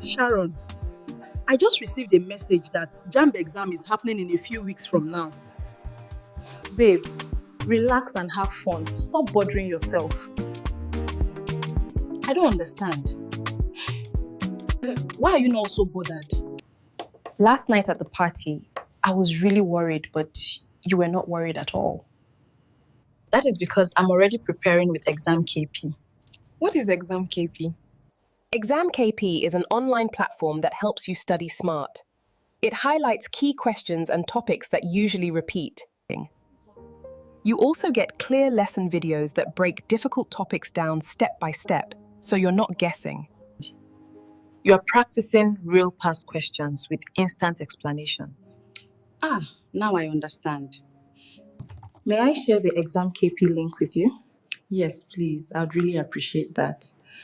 Sharon, I just received a message that JAMB exam is happening in a few weeks from now. Babe, relax and have fun. Stop bothering yourself. I don't understand. Why are you not so bothered? Last night at the party, I was really worried, but you were not worried at all. That is because I'm already preparing with examKP. What is examKP? examKP is an online platform that helps you study smart. It highlights key questions and topics that usually repeat. You also get clear lesson videos that break difficult topics down step by step, so you're not guessing. You are practicing real past questions with instant explanations. Now I understand. May I share the examKP link with you? Yes, please. I'd really appreciate that.